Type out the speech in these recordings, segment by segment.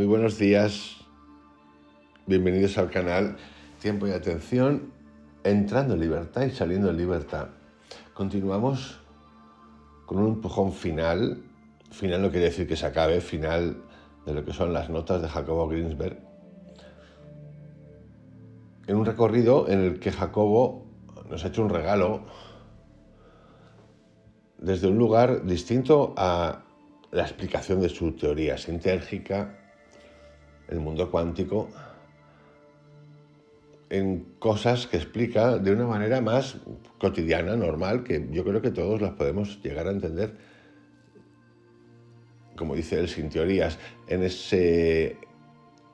Muy buenos días, bienvenidos al canal Tiempo y Atención, entrando en libertad y saliendo en libertad. Continuamos con un empujón final no quiere decir que se acabe, final de lo que son las notas de Jacobo Greenberg, en un recorrido en el que Jacobo nos ha hecho un regalo desde un lugar distinto a la explicación de su teoría sintérgica, el mundo cuántico, en cosas que explica de una manera más cotidiana, normal, que yo creo que todos las podemos llegar a entender, como dice él, sin teorías. En ese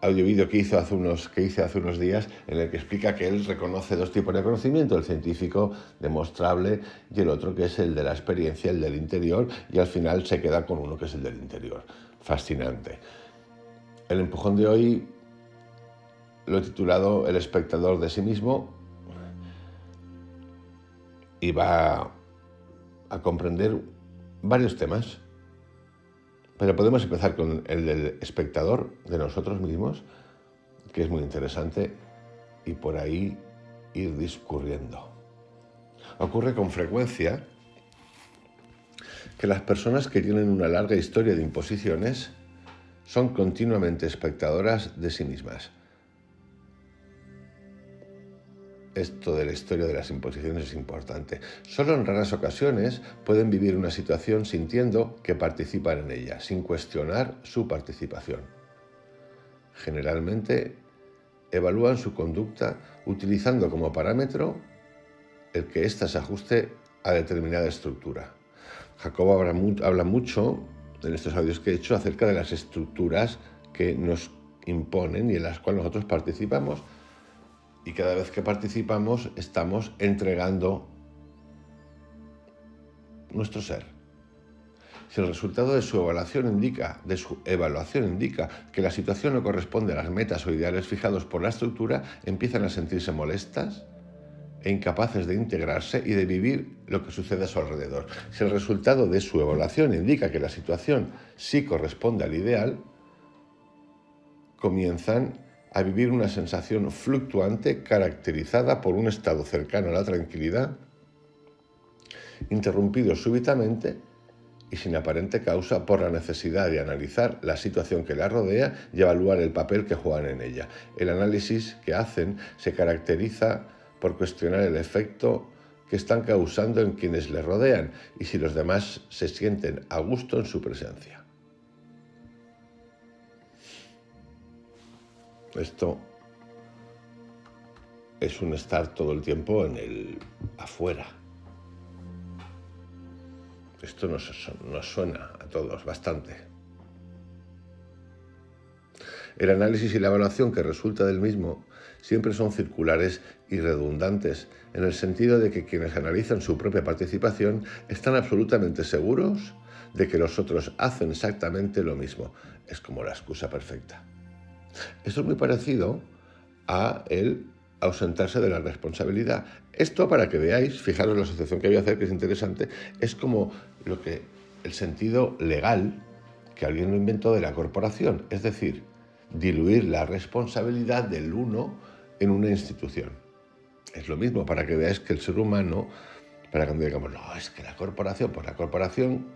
audio-vídeo que hice hace unos días, en el que explica que él reconoce dos tipos de conocimiento, el científico demostrable y el otro que es el de la experiencia, el del interior, y al final se queda con uno que es el del interior. Fascinante. El empujón de hoy lo he titulado El espectador de sí mismo y va a comprender varios temas. Pero podemos empezar con el del espectador de nosotros mismos, que es muy interesante, y por ahí ir discurriendo. Ocurre con frecuencia que las personas que tienen una larga historia de imposiciones son continuamente espectadoras de sí mismas. Esto de la historia de las imposiciones es importante. Solo en raras ocasiones pueden vivir una situación sintiendo que participan en ella, sin cuestionar su participación. Generalmente evalúan su conducta utilizando como parámetro el que ésta se ajuste a determinada estructura. Jacobo habla mucho en estos audios que he hecho acerca de las estructuras que nos imponen y en las cuales nosotros participamos. Y cada vez que participamos estamos entregando nuestro ser. Si el resultado de su evaluación indica que la situación no corresponde a las metas o ideales fijados por la estructura, empiezan a sentirse molestas e incapaces de integrarse y de vivir lo que sucede a su alrededor. Si el resultado de su evaluación indica que la situación sí corresponde al ideal, comienzan a vivir una sensación fluctuante caracterizada por un estado cercano a la tranquilidad, interrumpido súbitamente y sin aparente causa por la necesidad de analizar la situación que la rodea y evaluar el papel que juegan en ella. El análisis que hacen se caracteriza por cuestionar el efecto que están causando en quienes les rodean y si los demás se sienten a gusto en su presencia. Esto es un estar todo el tiempo en el afuera. Esto nos suena a todos bastante. El análisis y la evaluación que resulta del mismo siempre son circulares y redundantes, en el sentido de que quienes analizan su propia participación están absolutamente seguros de que los otros hacen exactamente lo mismo. Es como la excusa perfecta. Esto es muy parecido a el ausentarse de la responsabilidad. Esto, para que veáis, fijaros la asociación que voy a hacer, que es interesante, es como el sentido legal que alguien lo inventó de la corporación, es decir, diluir la responsabilidad del uno en una institución. Es lo mismo, para que veáis que el ser humano, para cuando digamos, no, es que la corporación, pues la corporación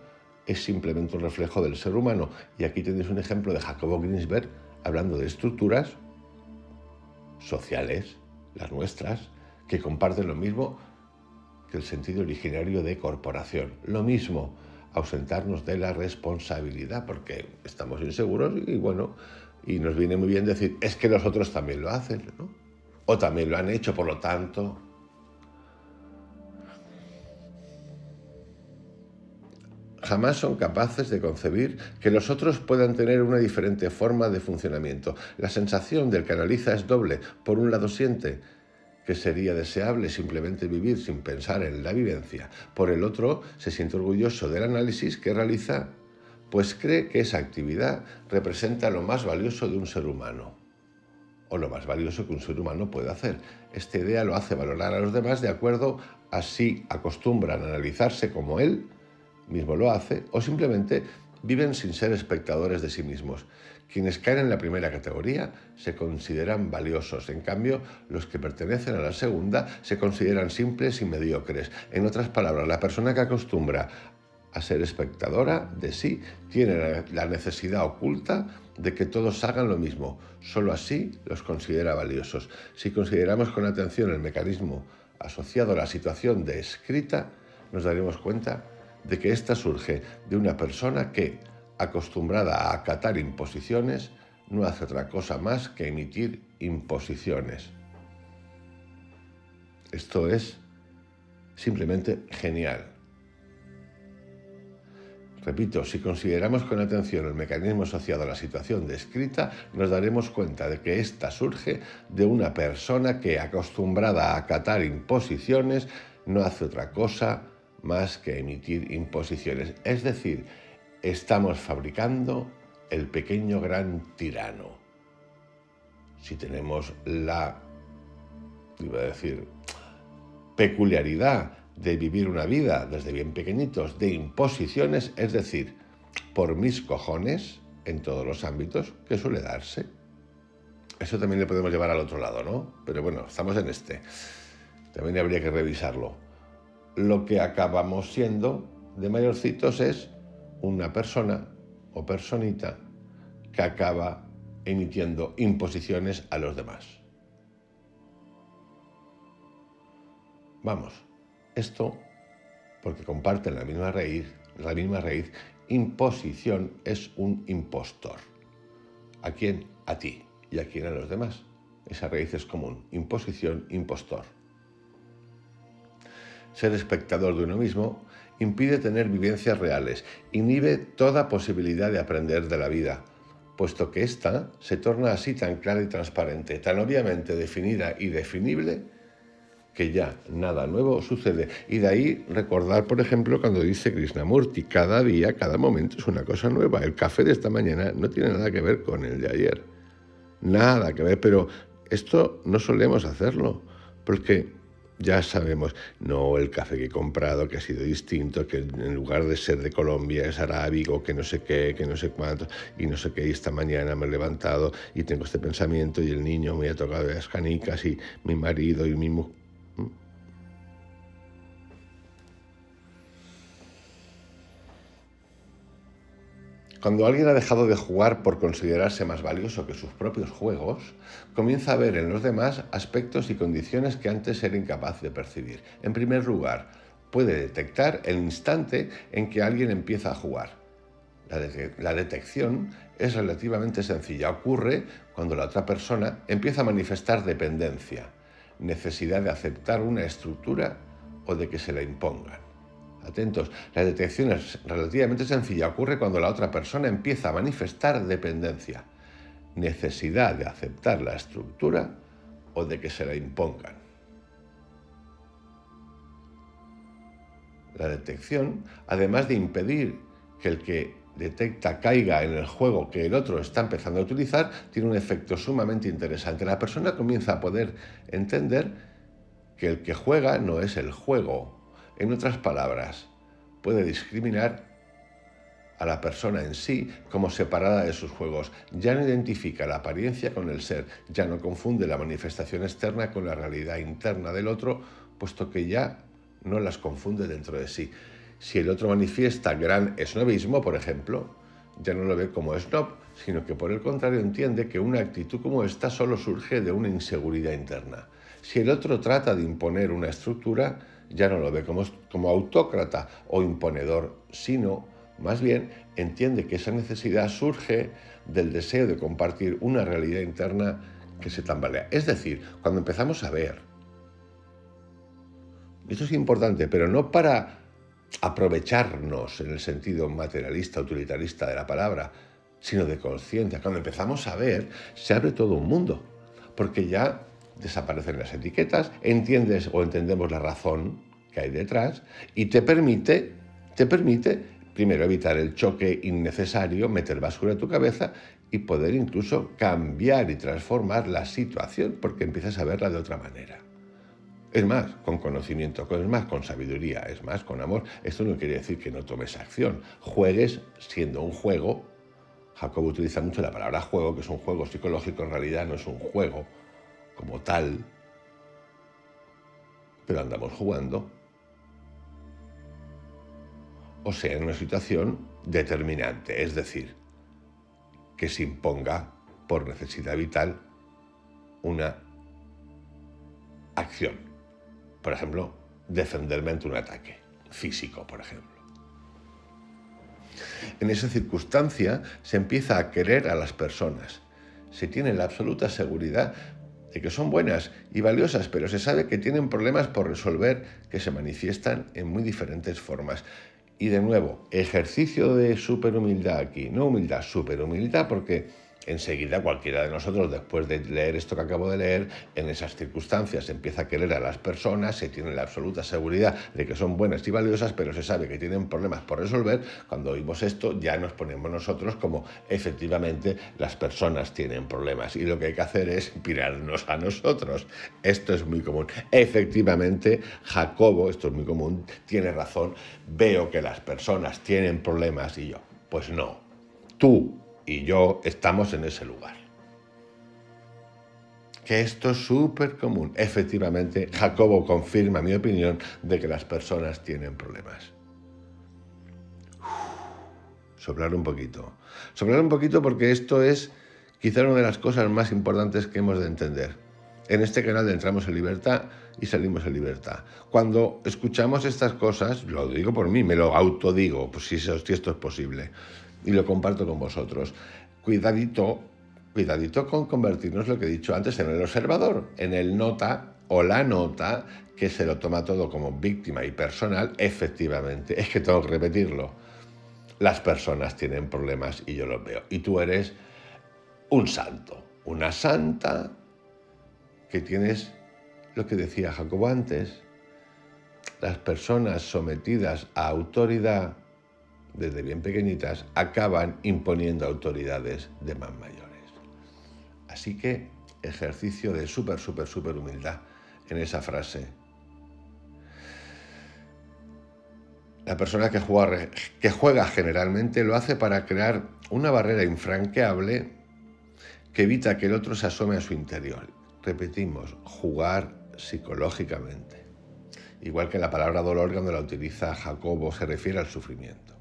es simplemente un reflejo del ser humano. Y aquí tenéis un ejemplo de Jacobo Greenberg hablando de estructuras sociales, las nuestras, que comparten lo mismo que el sentido originario de corporación. Lo mismo, ausentarnos de la responsabilidad porque estamos inseguros y nos viene muy bien decir, es que los otros también lo hacen, ¿no? O también lo han hecho, por lo tanto. Jamás son capaces de concebir que los otros puedan tener una diferente forma de funcionamiento. La sensación del que analiza es doble. Por un lado siente que sería deseable simplemente vivir sin pensar en la vivencia. Por el otro, se siente orgulloso del análisis que realiza, pues cree que esa actividad representa lo más valioso de un ser humano, o lo más valioso que un ser humano puede hacer. Esta idea lo hace valorar a los demás de acuerdo a si acostumbran a analizarse como él mismo lo hace, o simplemente viven sin ser espectadores de sí mismos. Quienes caen en la primera categoría se consideran valiosos, en cambio, los que pertenecen a la segunda se consideran simples y mediocres. En otras palabras, la persona que acostumbra a ser espectadora de sí tiene la necesidad oculta de que todos hagan lo mismo. Solo así los considera valiosos. Si consideramos con atención el mecanismo asociado a la situación descrita, nos daremos cuenta de que ésta surge de una persona que, acostumbrada a acatar imposiciones, no hace otra cosa más que emitir imposiciones. Esto es simplemente genial. Repito, si consideramos con atención el mecanismo asociado a la situación descrita, nos daremos cuenta de que ésta surge de una persona que, acostumbrada a acatar imposiciones, no hace otra cosa más que emitir imposiciones. Es decir, estamos fabricando el pequeño gran tirano. Si tenemos la, peculiaridad de vivir una vida desde bien pequeñitos de imposiciones, es decir, por mis cojones, en todos los ámbitos, que suele darse. Eso también le podemos llevar al otro lado, ¿no? Pero bueno, estamos en este. También habría que revisarlo. Lo que acabamos siendo de mayorcitos es una persona o personita que acaba emitiendo imposiciones a los demás. Vamos, esto porque comparten la misma raíz, imposición es un impostor. ¿A quién? A ti. ¿Y a quién? A los demás. Esa raíz es común, imposición, impostor. Ser espectador de uno mismo impide tener vivencias reales, inhibe toda posibilidad de aprender de la vida, puesto que ésta se torna así tan clara y transparente, tan obviamente definida y definible, que ya nada nuevo sucede. Y de ahí recordar, por ejemplo, cuando dice Krishnamurti, cada día, cada momento es una cosa nueva. El café de esta mañana no tiene nada que ver con el de ayer. Nada que ver, pero esto no solemos hacerlo, porque ya sabemos, no, el café que he comprado, que ha sido distinto, que en lugar de ser de Colombia es arábigo, que no sé qué, que no sé cuánto, y no sé qué, y esta mañana me he levantado y tengo este pensamiento, y el niño me ha tocado las canicas, y mi marido y mi mujer. Cuando alguien ha dejado de jugar por considerarse más valioso que sus propios juegos, comienza a ver en los demás aspectos y condiciones que antes era incapaz de percibir. En primer lugar, puede detectar el instante en que alguien empieza a jugar. La detección es relativamente sencilla. Ocurre cuando la otra persona empieza a manifestar dependencia, necesidad de aceptar una estructura o de que se la impongan. Atentos, la detección es relativamente sencilla. Ocurre cuando la otra persona empieza a manifestar dependencia, necesidad de aceptar la estructura o de que se la impongan. La detección, además de impedir que el que detecta caiga en el juego que el otro está empezando a utilizar, tiene un efecto sumamente interesante. La persona comienza a poder entender que el que juega no es el juego. En otras palabras, puede discriminar a la persona en sí como separada de sus juegos. Ya no identifica la apariencia con el ser, ya no confunde la manifestación externa con la realidad interna del otro, puesto que ya no las confunde dentro de sí. Si el otro manifiesta gran snobismo, por ejemplo, ya no lo ve como snob, sino que por el contrario entiende que una actitud como esta solo surge de una inseguridad interna. Si el otro trata de imponer una estructura, ya no lo ve como autócrata o imponedor, sino, más bien, entiende que esa necesidad surge del deseo de compartir una realidad interna que se tambalea. Es decir, cuando empezamos a ver, esto es importante, pero no para aprovecharnos en el sentido materialista, utilitarista de la palabra, sino de conciencia. Cuando empezamos a ver, se abre todo un mundo, porque ya desaparecen las etiquetas, entiendes o entendemos la razón que hay detrás y te permite primero evitar el choque innecesario, meter basura en tu cabeza y poder incluso cambiar y transformar la situación porque empiezas a verla de otra manera. Es más, con conocimiento, es más, con sabiduría, es más, con amor. Esto no quiere decir que no tomes acción. Juegues siendo un juego. Jacobo utiliza mucho la palabra juego, que es un juego psicológico, en realidad no es un juego como tal, pero andamos jugando. O sea, en una situación determinante, es decir, que se imponga por necesidad vital una acción. Por ejemplo, defenderme ante un ataque físico, por ejemplo. En esa circunstancia se empieza a querer a las personas. Se tiene la absoluta seguridad de que son buenas y valiosas, pero se sabe que tienen problemas por resolver que se manifiestan en muy diferentes formas. Y de nuevo, ejercicio de superhumildad aquí, no humildad, superhumildad, porque enseguida cualquiera de nosotros, después de leer esto que acabo de leer, en esas circunstancias empieza a querer a las personas, se tiene la absoluta seguridad de que son buenas y valiosas, pero se sabe que tienen problemas por resolver. Cuando oímos esto ya nos ponemos nosotros como efectivamente las personas tienen problemas y lo que hay que hacer es inspirarnos a nosotros. Esto es muy común. Efectivamente, Jacobo, esto es muy común, tiene razón, veo que las personas tienen problemas y yo, pues no, tú y yo estamos en ese lugar. Que esto es súper común. Efectivamente, Jacobo confirma mi opinión de que las personas tienen problemas. Soplar un poquito. Soplar un poquito porque esto es quizá una de las cosas más importantes que hemos de entender. En este canal entramos en libertad y salimos en libertad. Cuando escuchamos estas cosas, lo digo por mí, me lo autodigo, pues si esto es posible, y lo comparto con vosotros. Cuidadito con convertirnos, lo que he dicho antes, en el observador, en el nota o la nota que se lo toma todo como víctima y personal. Efectivamente, es que tengo que repetirlo. Las personas tienen problemas y yo los veo. Y tú eres un santo, una santa que tienes lo que decía Jacobo antes. Las personas sometidas a autoridad desde bien pequeñitas, acaban imponiendo autoridades de más mayores. Así que ejercicio de súper humildad en esa frase. La persona que juega generalmente lo hace para crear una barrera infranqueable que evita que el otro se asome a su interior. Repetimos, jugar psicológicamente. Igual que la palabra dolor, cuando la utiliza Jacobo, se refiere al sufrimiento.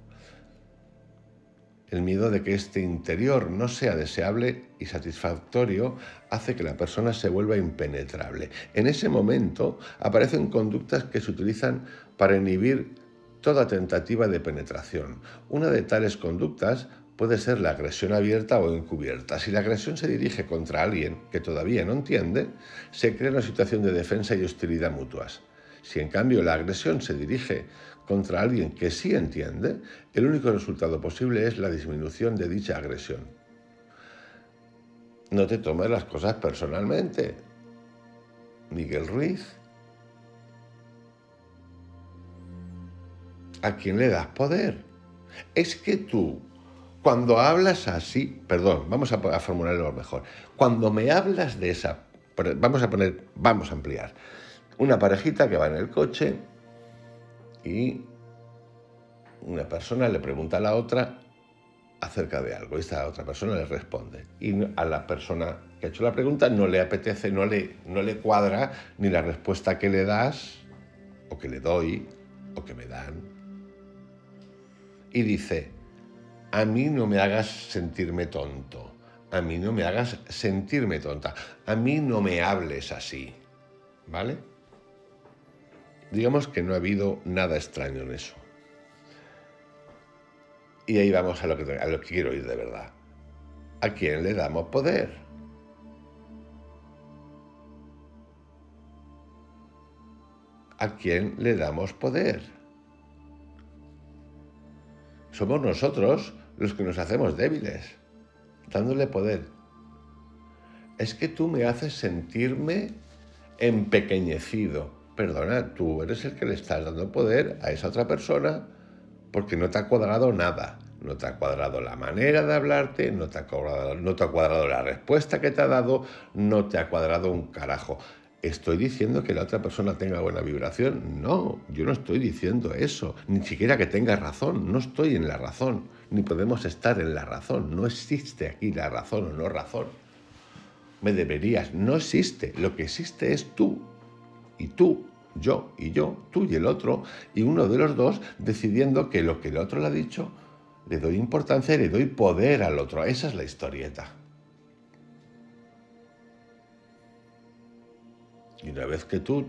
El miedo de que este interior no sea deseable y satisfactorio hace que la persona se vuelva impenetrable. En ese momento aparecen conductas que se utilizan para inhibir toda tentativa de penetración. Una de tales conductas puede ser la agresión abierta o encubierta. Si la agresión se dirige contra alguien que todavía no entiende, se crea una situación de defensa y hostilidad mutuas. Si en cambio la agresión se dirige contra alguien que sí entiende, el único resultado posible es la disminución de dicha agresión. No te tomes las cosas personalmente. Miguel Ruiz. ¿A quién le das poder? Es que tú, cuando hablas así, perdón, vamos a formularlo mejor. Cuando me hablas de esa, vamos a ampliar. Una parejita que va en el coche y una persona le pregunta a la otra acerca de algo y esta otra persona le responde. Y a la persona que ha hecho la pregunta no le apetece, no le cuadra ni la respuesta que le das, o que le doy, o que me dan. Y dice, a mí no me hagas sentirme tonto, a mí no me hagas sentirme tonta, a mí no me hables así, ¿vale? Digamos que no ha habido nada extraño en eso. Y ahí vamos a lo que quiero oír de verdad. ¿A quién le damos poder? ¿A quién le damos poder? Somos nosotros los que nos hacemos débiles, dándole poder. Es que tú me haces sentirme empequeñecido. Perdona, tú eres el que le estás dando poder a esa otra persona porque no te ha cuadrado nada. No te ha cuadrado la manera de hablarte, no te ha cuadrado la respuesta que te ha dado, no te ha cuadrado un carajo. ¿Estoy diciendo que la otra persona tenga buena vibración? No, yo no estoy diciendo eso, ni siquiera que tenga razón, no estoy en la razón, ni podemos estar en la razón, no existe aquí la razón o no razón. Me deberías, no existe, lo que existe es tú, y tú, yo, tú y el otro, y uno de los dos decidiendo que lo que el otro le ha dicho, le doy importancia y le doy poder al otro, esa es la historieta. Y una vez que tú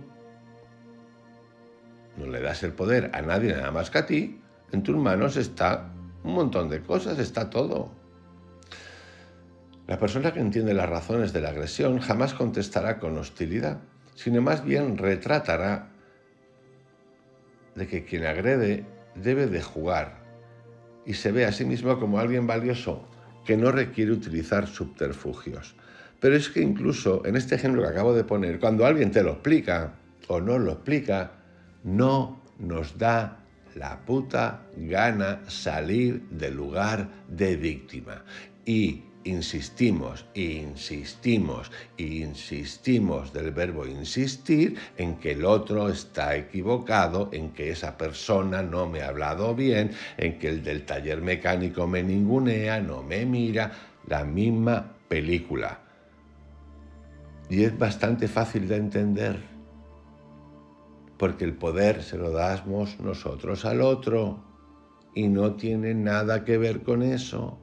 no le das el poder a nadie nada más que a ti, en tus manos está un montón de cosas, está todo. La persona que entiende las razones de la agresión jamás contestará con hostilidad, sino más bien retratará de que quien agrede debe de jugar y se ve a sí mismo como alguien valioso que no requiere utilizar subterfugios. Pero es que incluso en este ejemplo que acabo de poner, cuando alguien te lo explica o no lo explica, no nos da la puta gana salir del lugar de víctima. Y insistimos del verbo insistir en que el otro está equivocado, en que esa persona no me ha hablado bien, en que el del taller mecánico me ningunea, no me mira, la misma película. Y es bastante fácil de entender, porque el poder se lo damos nosotros al otro y no tiene nada que ver con eso,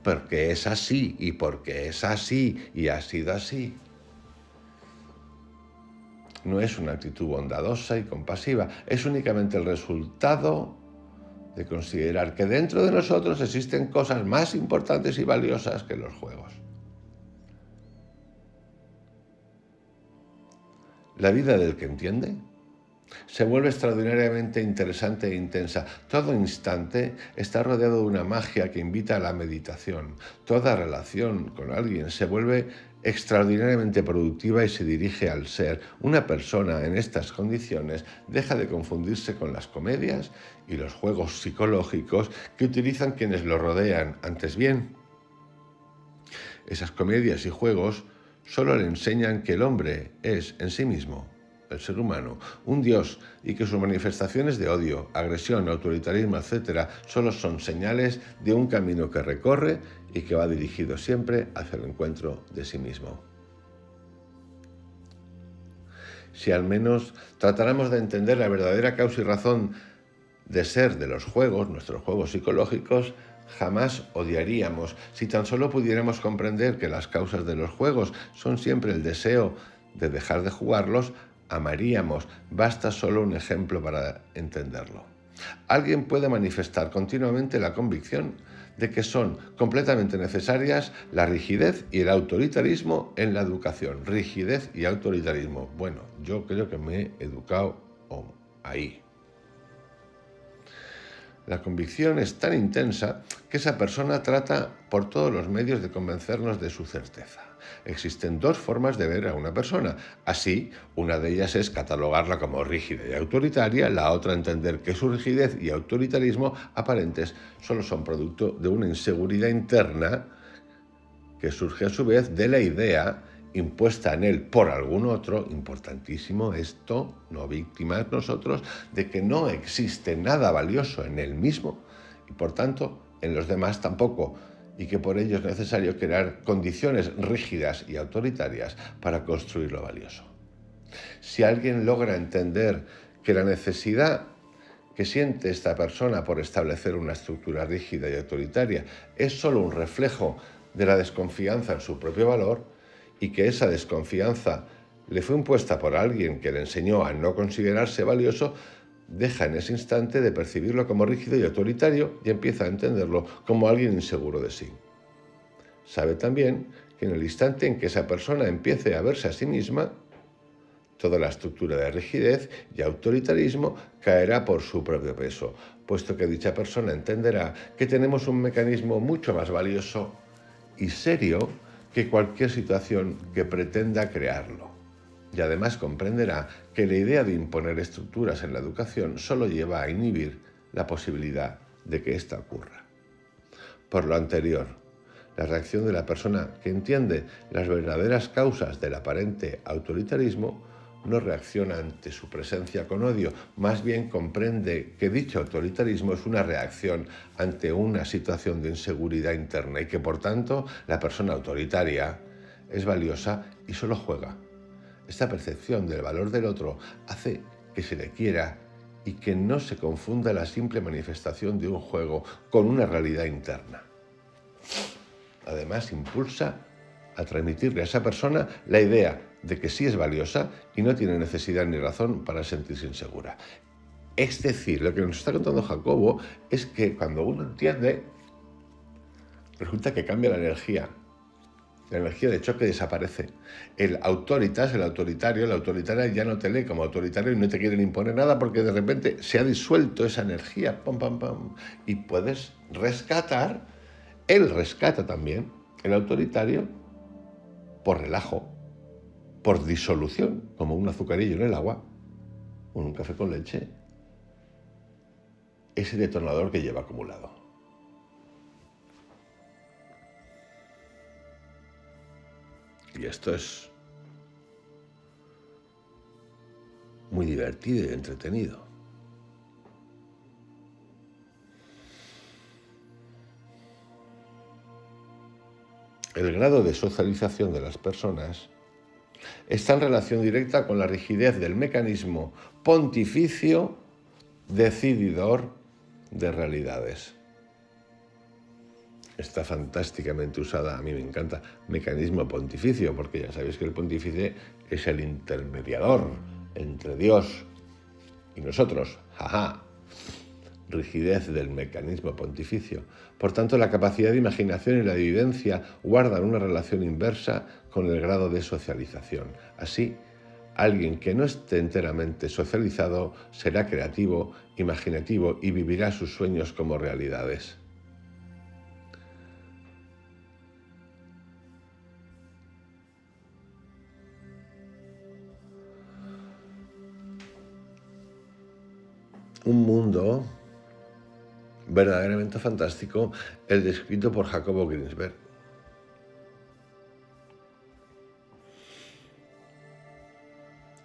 porque es así y porque es así y ha sido así. No es una actitud bondadosa y compasiva, es únicamente el resultado de considerar que dentro de nosotros existen cosas más importantes y valiosas que los juegos. La vida del que entiende se vuelve extraordinariamente interesante e intensa. Todo instante está rodeado de una magia que invita a la meditación. Toda relación con alguien se vuelve extraordinariamente productiva y se dirige al ser. Una persona en estas condiciones deja de confundirse con las comedias y los juegos psicológicos que utilizan quienes lo rodean. Antes bien, esas comedias y juegos solo le enseñan que el hombre es en sí mismo, el ser humano, un dios y que sus manifestaciones de odio, agresión, autoritarismo, etc. solo son señales de un camino que recorre y que va dirigido siempre hacia el encuentro de sí mismo. Si al menos tratáramos de entender la verdadera causa y razón de ser de los juegos, nuestros juegos psicológicos, jamás odiaríamos. Si tan solo pudiéramos comprender que las causas de los juegos son siempre el deseo de dejar de jugarlos, amaríamos. Basta solo un ejemplo para entenderlo. Alguien puede manifestar continuamente la convicción de que son completamente necesarias la rigidez y el autoritarismo en la educación. Rigidez y autoritarismo. Bueno, yo creo que me he educado ahí. La convicción es tan intensa que esa persona trata por todos los medios de convencernos de su certeza. Existen dos formas de ver a una persona. Así, una de ellas es catalogarla como rígida y autoritaria, la otra entender que su rigidez y autoritarismo aparentes solo son producto de una inseguridad interna que surge a su vez de la idea impuesta en él por algún otro, importantísimo esto, no víctimas nosotros, de que no existe nada valioso en él mismo y por tanto en los demás tampoco, y que por ello es necesario crear condiciones rígidas y autoritarias para construir lo valioso. Si alguien logra entender que la necesidad que siente esta persona por establecer una estructura rígida y autoritaria es solo un reflejo de la desconfianza en su propio valor, y que esa desconfianza le fue impuesta por alguien que le enseñó a no considerarse valioso, deja en ese instante de percibirlo como rígido y autoritario y empieza a entenderlo como alguien inseguro de sí. Sabe también que en el instante en que esa persona empiece a verse a sí misma, toda la estructura de rigidez y autoritarismo caerá por su propio peso, puesto que dicha persona entenderá que tenemos un mecanismo mucho más valioso y serio que cualquier situación que pretenda crearlo. Y además comprenderá que la idea de imponer estructuras en la educación solo lleva a inhibir la posibilidad de que ésta ocurra. Por lo anterior, la reacción de la persona que entiende las verdaderas causas del aparente autoritarismo no reacciona ante su presencia con odio, más bien comprende que dicho autoritarismo es una reacción ante una situación de inseguridad interna y que por tanto la persona autoritaria es valiosa y solo juega. Esta percepción del valor del otro hace que se le quiera y que no se confunda la simple manifestación de un juego con una realidad interna. Además, impulsa a transmitirle a esa persona la idea de que sí es valiosa y no tiene necesidad ni razón para sentirse insegura. Es decir, lo que nos está contando Jacobo es que cuando uno entiende, resulta que cambia la energía. La energía de choque desaparece. El autoritas, el autoritario, la autoritaria ya no te lee como autoritario y no te quieren imponer nada porque de repente se ha disuelto esa energía. Pam, pam, pam. Y puedes rescatar, él rescata también, el autoritario, por relajo, por disolución, como un azucarillo en el agua o en un café con leche, ese detonador que lleva acumulado. Y esto es muy divertido y entretenido. El grado de socialización de las personas está en relación directa con la rigidez del mecanismo pontificio decididor de realidades. Está fantásticamente usada, a mí me encanta, mecanismo pontificio, porque ya sabéis que el pontífice es el intermediador entre Dios y nosotros. ¡Jaja! Rigidez del mecanismo pontificio. Por tanto, la capacidad de imaginación y la de vivencia guardan una relación inversa con el grado de socialización. Así, alguien que no esté enteramente socializado será creativo, imaginativo y vivirá sus sueños como realidades. Un mundo verdaderamente fantástico, el descrito por Jacobo Greenberg.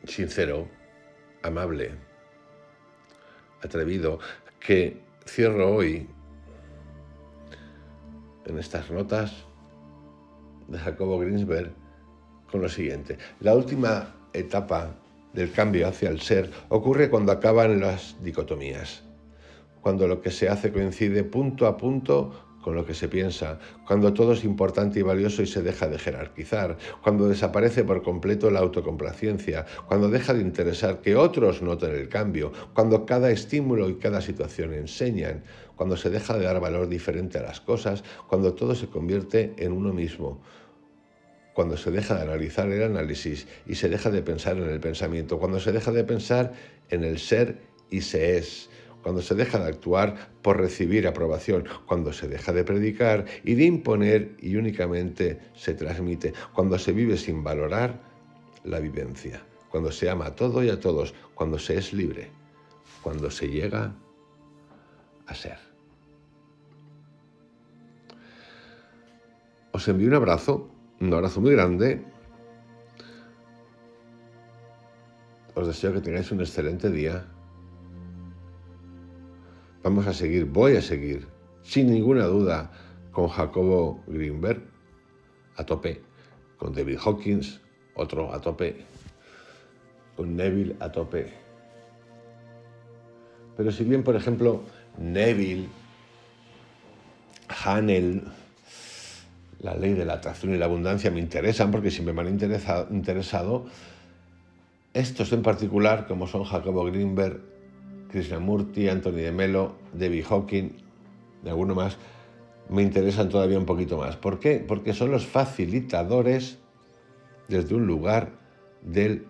Sincero, amable, atrevido, que cierro hoy en estas notas de Jacobo Greenberg con lo siguiente. La última etapa del cambio hacia el ser ocurre cuando acaban las dicotomías, cuando lo que se hace coincide punto a punto con lo que se piensa, cuando todo es importante y valioso y se deja de jerarquizar, cuando desaparece por completo la autocomplacencia, cuando deja de interesar que otros noten el cambio, cuando cada estímulo y cada situación enseñan, cuando se deja de dar valor diferente a las cosas, cuando todo se convierte en uno mismo, cuando se deja de analizar el análisis y se deja de pensar en el pensamiento, cuando se deja de pensar en el ser y se es, cuando se deja de actuar por recibir aprobación, cuando se deja de predicar y de imponer y únicamente se transmite, cuando se vive sin valorar la vivencia, cuando se ama a todo y a todos, cuando se es libre, cuando se llega a ser. Os envío un abrazo muy grande. Os deseo que tengáis un excelente día. Voy a seguir, sin ninguna duda, con Jacobo Greenberg, a tope, con David Hawkins, otro a tope, con Neville a tope. Pero si bien, por ejemplo, Neville, Hanel, la ley de la atracción y la abundancia me interesan porque siempre me han interesado, estos en particular, como son Jacobo Greenberg, Krishnamurti, Anthony de Melo, David Hawkins, de alguno más, me interesan todavía un poquito más. ¿Por qué? Porque son los facilitadores desde un lugar del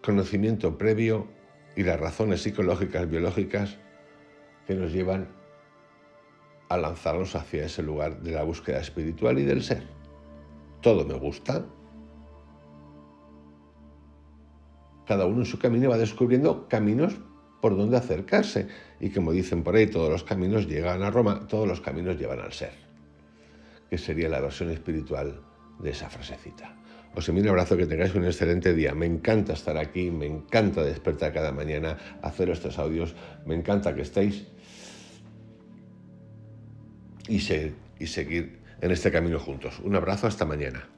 conocimiento previo y las razones psicológicas, biológicas que nos llevan a lanzarnos hacia ese lugar de la búsqueda espiritual y del ser. Todo me gusta. Cada uno en su camino va descubriendo caminos por donde acercarse. Y como dicen por ahí, todos los caminos llegan a Roma, todos los caminos llevan al ser, que sería la versión espiritual de esa frasecita. Os envío un abrazo, que tengáis un excelente día. Me encanta estar aquí, me encanta despertar cada mañana, hacer estos audios, me encanta que estéis y seguir en este camino juntos. Un abrazo, hasta mañana.